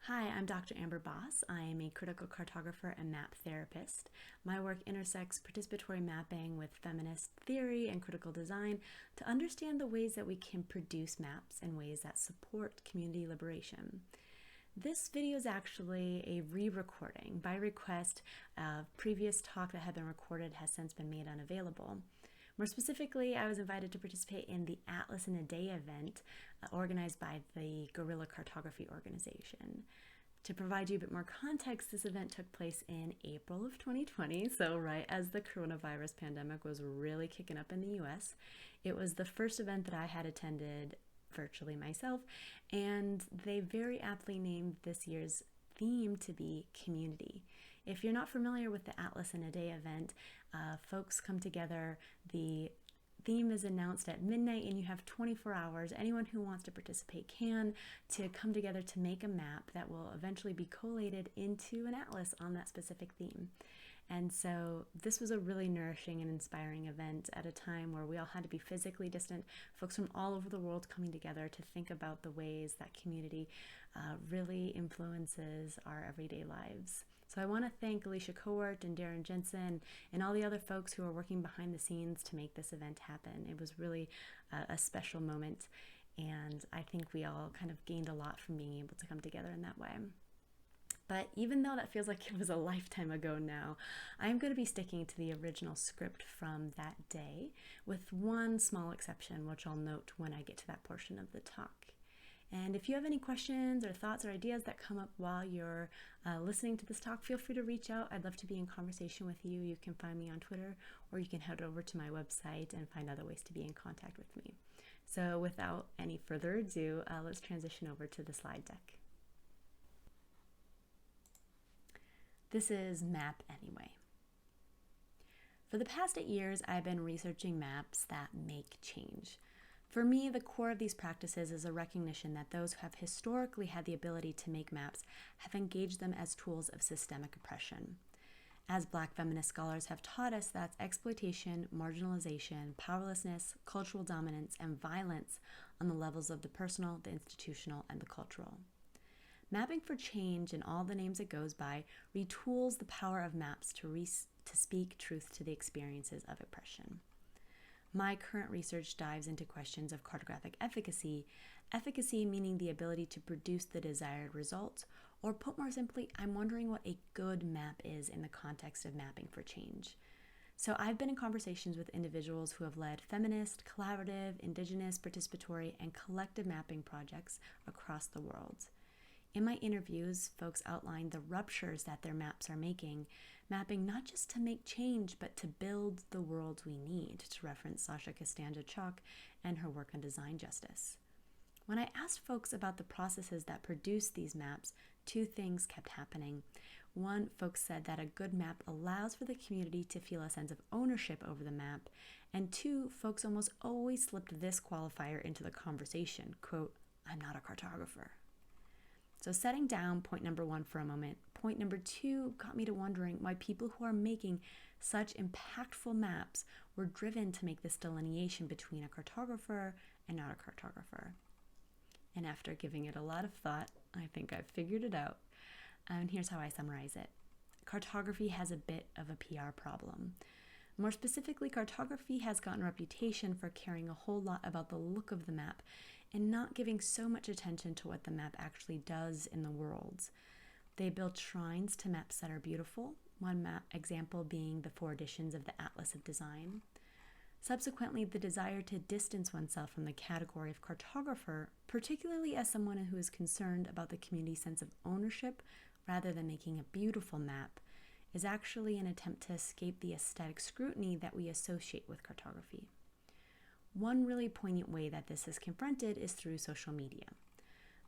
Hi, I'm Dr. Amber Boss. I am a critical cartographer and map therapist. My work intersects participatory mapping with feminist theory and critical design to understand the ways that we can produce maps in ways that support community liberation. This video is actually a re-recording. By request, a previous talk that had been recorded has since been made unavailable. More specifically, I was invited to participate in the Atlas in a Day event organized by the Guerilla Cartography organization. To provide you a bit more context, this event took place in April of 2020, so right as the coronavirus pandemic was really kicking up in the US. It was the first event that I had attended virtually myself, and they very aptly named this year's theme to be community. If you're not familiar with the Atlas in a Day event, folks come together. The theme is announced at midnight and you have 24 hours. Anyone who wants to participate can, to come together to make a map that will eventually be collated into an atlas on that specific theme. And so this was a really nourishing and inspiring event at a time where we all had to be physically distant, folks from all over the world coming together to think about the ways that community really influences our everyday lives. So I want to thank Alicia Cowart and Darren Jensen and all the other folks who are working behind the scenes to make this event happen. It was really a special moment, and I think we all kind of gained a lot from being able to come together in that way. But even though that feels like it was a lifetime ago now, I'm going to be sticking to the original script from that day, with one small exception, which I'll note when I get to that portion of the talk. And if you have any questions or thoughts or ideas that come up while you're listening to this talk, feel free to reach out. I'd love to be in conversation with you. You can find me on Twitter, or you can head over to my website and find other ways to be in contact with me. So without any further ado, let's transition over to the slide deck. This is Map Anyway. For the past 8 years, I've been researching maps that make change. For me, the core of these practices is a recognition that those who have historically had the ability to make maps have engaged them as tools of systemic oppression. As Black feminist scholars have taught us, that's exploitation, marginalization, powerlessness, cultural dominance, and violence on the levels of the personal, the institutional, and the cultural. Mapping for change, and all the names it goes by, retools the power of maps to speak truth to the experiences of oppression. My current research dives into questions of cartographic efficacy, efficacy meaning the ability to produce the desired result, or put more simply, I'm wondering what a good map is in the context of mapping for change. So I've been in conversations with individuals who have led feminist, collaborative, indigenous, participatory, and collective mapping projects across the world. In my interviews, folks outlined the ruptures that their maps are making not just to make change, but to build the world we need, to reference Sasha Castanja-Chalk and her work on design justice. When I asked folks about the processes that produce these maps, two things kept happening. One, folks said that a good map allows for the community to feel a sense of ownership over the map. And two, folks almost always slipped this qualifier into the conversation, quote, I'm not a cartographer. So setting down point number one for a moment, point number two got me to wondering why people who are making such impactful maps were driven to make this delineation between a cartographer and not a cartographer. And after giving it a lot of thought, I think I've figured it out. And here's how I summarize it. Cartography has a bit of a PR problem. More specifically, cartography has gotten a reputation for caring a whole lot about the look of the map and not giving so much attention to what the map actually does in the world. They build shrines to maps that are beautiful, one map example being the 4 editions of the Atlas of Design. Subsequently, the desire to distance oneself from the category of cartographer, particularly as someone who is concerned about the community's sense of ownership rather than making a beautiful map, is actually an attempt to escape the aesthetic scrutiny that we associate with cartography. One really poignant way that this is confronted is through social media.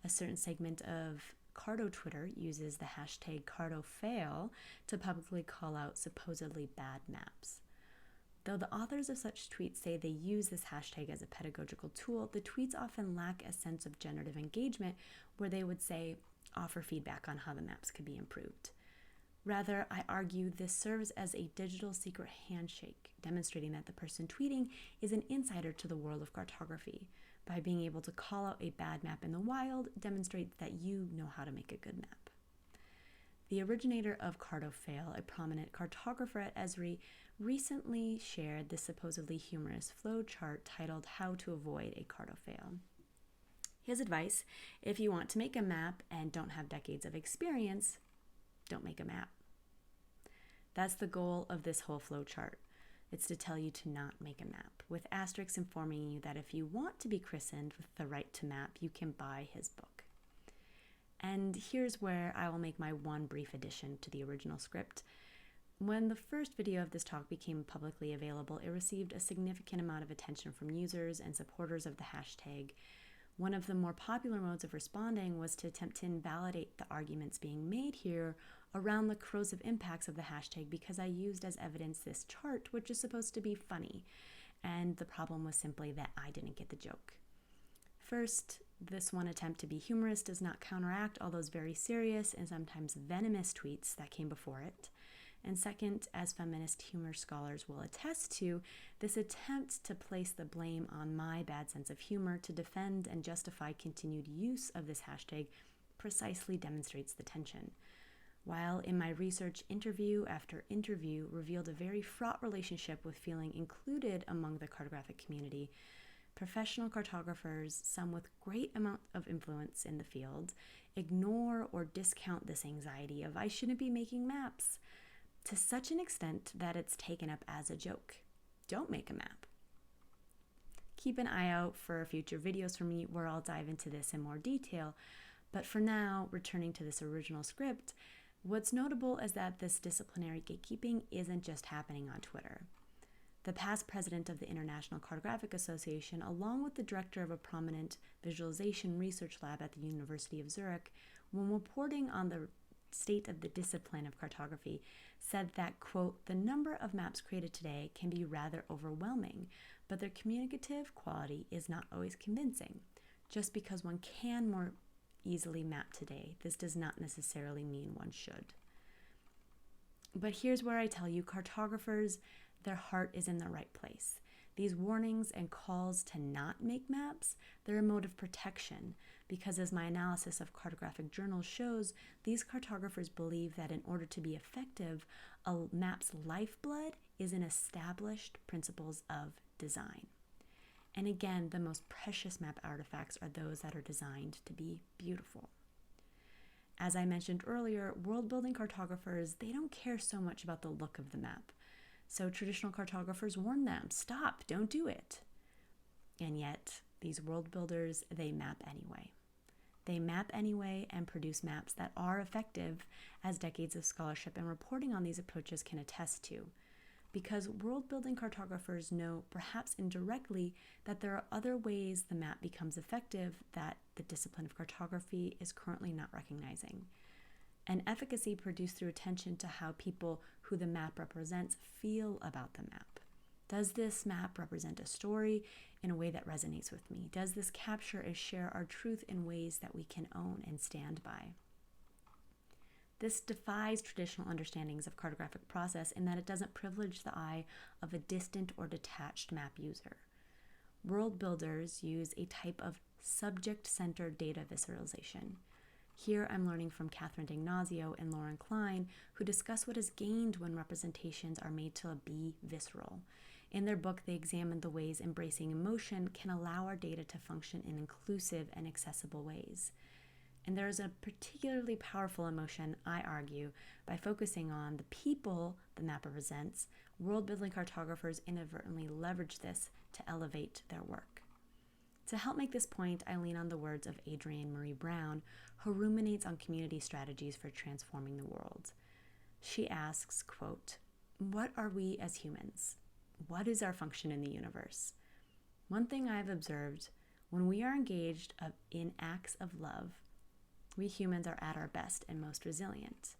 A certain segment of Cardo Twitter uses the hashtag Cardo Fail to publicly call out supposedly bad maps. Though the authors of such tweets say they use this hashtag as a pedagogical tool, the tweets often lack a sense of generative engagement where they would say, offer feedback on how the maps could be improved. Rather, I argue this serves as a digital secret handshake, demonstrating that the person tweeting is an insider to the world of cartography, by being able to call out a bad map in the wild demonstrates that you know how to make a good map. The originator of Cardo Fail, a prominent cartographer at Esri, recently shared this supposedly humorous flowchart titled How to Avoid a Cardo Fail. His advice: if you want to make a map and don't have decades of experience, don't make a map. That's the goal of this whole flowchart. It's to tell you to not make a map, with asterisks informing you that if you want to be christened with the right to map, you can buy his book. And here's where I will make my one brief addition to the original script. When the first video of this talk became publicly available, it received a significant amount of attention from users and supporters of the hashtag. One of the more popular modes of responding was to attempt to invalidate the arguments being made here around the corrosive impacts of the hashtag because I used as evidence this chart, which is supposed to be funny, and the problem was simply that I didn't get the joke. First, this one attempt to be humorous does not counteract all those very serious and sometimes venomous tweets that came before it. And second, as feminist humor scholars will attest to, this attempt to place the blame on my bad sense of humor to defend and justify continued use of this hashtag precisely demonstrates the tension. While in my research, interview after interview revealed a very fraught relationship with feeling included among the cartographic community, professional cartographers, some with great amount of influence in the field, ignore or discount this anxiety of I shouldn't be making maps to such an extent that it's taken up as a joke. Don't make a map. Keep an eye out for future videos from me where I'll dive into this in more detail, but for now, returning to this original script, what's notable is that this disciplinary gatekeeping isn't just happening on Twitter. The past president of the International Cartographic Association, along with the director of a prominent visualization research lab at the University of Zurich, when reporting on the state of the discipline of cartography, said that, quote, the number of maps created today can be rather overwhelming, but their communicative quality is not always convincing. Just because one can more easily map today, this does not necessarily mean one should. But here's where I tell you, cartographers, their heart is in the right place. These warnings and calls to not make maps, they're a mode of protection, because as my analysis of cartographic journals shows, these cartographers believe that in order to be effective, a map's lifeblood is in established principles of design. And again, the most precious map artifacts are those that are designed to be beautiful. As I mentioned earlier, world-building cartographers, they don't care so much about the look of the map. So traditional cartographers warn them, stop, don't do it. And yet, these world builders, they map anyway. They map anyway and produce maps that are effective, as decades of scholarship and reporting on these approaches can attest to. Because world-building cartographers know, perhaps indirectly, that there are other ways the map becomes effective that the discipline of cartography is currently not recognizing. An efficacy produced through attention to how people who the map represents feel about the map. Does this map represent a story in a way that resonates with me? Does this capture and share our truth in ways that we can own and stand by? This defies traditional understandings of cartographic process in that it doesn't privilege the eye of a distant or detached map user. World builders use a type of subject-centered data visualization. Here I'm learning from Catherine D'Ignazio and Lauren Klein, who discuss what is gained when representations are made to be visceral. In their book, they examine the ways embracing emotion can allow our data to function in inclusive and accessible ways. And there is a particularly powerful emotion, I argue, by focusing on the people the map represents, world-building cartographers inadvertently leverage this to elevate their work. To help make this point, I lean on the words of Adrienne Marie Brown, who ruminates on community strategies for transforming the world. She asks, quote, what are we as humans? What is our function in the universe? One thing I've observed, when we are engaged in acts of love, we humans are at our best and most resilient.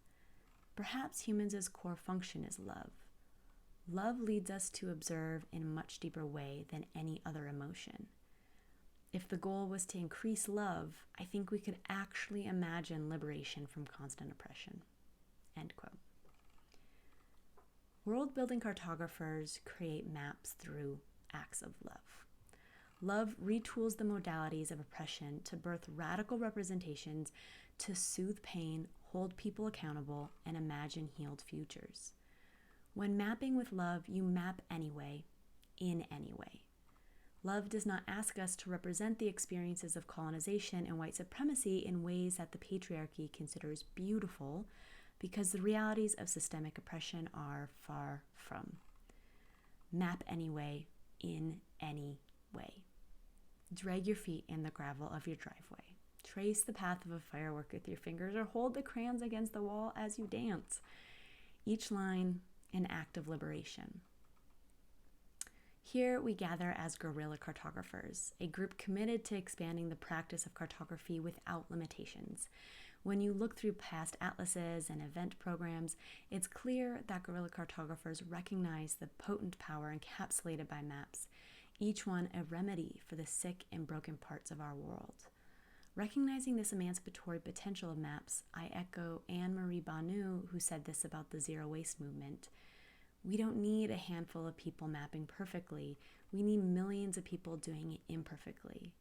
Perhaps humans' core function is love. Love leads us to observe in a much deeper way than any other emotion. If the goal was to increase love, I think we could actually imagine liberation from constant oppression. End quote. World-building cartographers create maps through acts of love. Love retools the modalities of oppression to birth radical representations to soothe pain, hold people accountable, and imagine healed futures. When mapping with love, you map anyway, in any way. Love does not ask us to represent the experiences of colonization and white supremacy in ways that the patriarchy considers beautiful, because the realities of systemic oppression are far from. Map anyway, in any way. Drag your feet in the gravel of your driveway. Trace the path of a firework with your fingers, or hold the crayons against the wall as you dance. Each line an act of liberation. Here we gather as Guerilla Cartographers, a group committed to expanding the practice of cartography without limitations. When you look through past atlases and event programs, it's clear that Guerilla Cartographers recognize the potent power encapsulated by maps, each one a remedy for the sick and broken parts of our world. Recognizing this emancipatory potential of maps, I echo Anne-Marie Banu, who said this about the zero waste movement. We don't need a handful of people mapping perfectly. We need millions of people doing it imperfectly.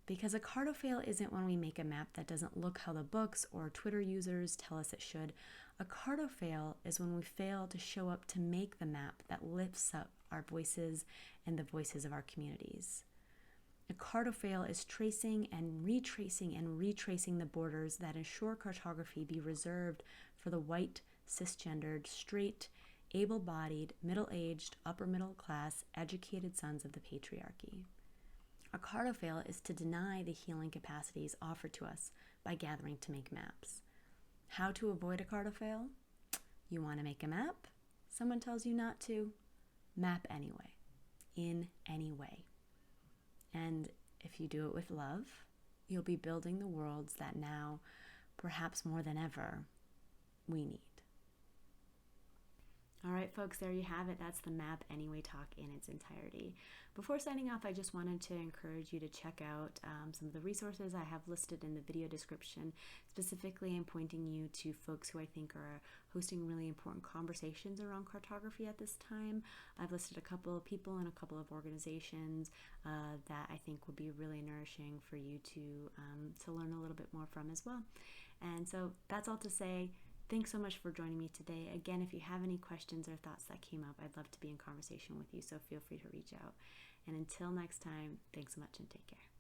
Because a Cardo Fail isn't when we make a map that doesn't look how the books or Twitter users tell us it should. A Cardo Fail is when we fail to show up to make the map that lifts up our voices and the voices of our communities. A Cardo Fail is tracing and retracing the borders that ensure cartography be reserved for the white, cisgendered, straight, able-bodied, middle-aged, upper-middle-class, educated sons of the patriarchy. A Cardo Fail is to deny the healing capacities offered to us by gathering to make maps. How to avoid a Cardo Fail? You want to make a map? Someone tells you not to? Map anyway, in any way. And if you do it with love, you'll be building the worlds that now, perhaps more than ever, we need. All right, folks, there you have it. That's the Map Anyway talk in its entirety. Before signing off, I just wanted to encourage you to check out some of the resources I have listed in the video description. Specifically, I'm pointing you to folks who I think are hosting really important conversations around cartography at this time. I've listed a couple of people and a couple of organizations that I think would be really nourishing for you to learn a little bit more from as well. And so that's all to say. Thanks so much for joining me today. Again, if you have any questions or thoughts that came up, I'd love to be in conversation with you, so feel free to reach out. And until next time, thanks so much and take care.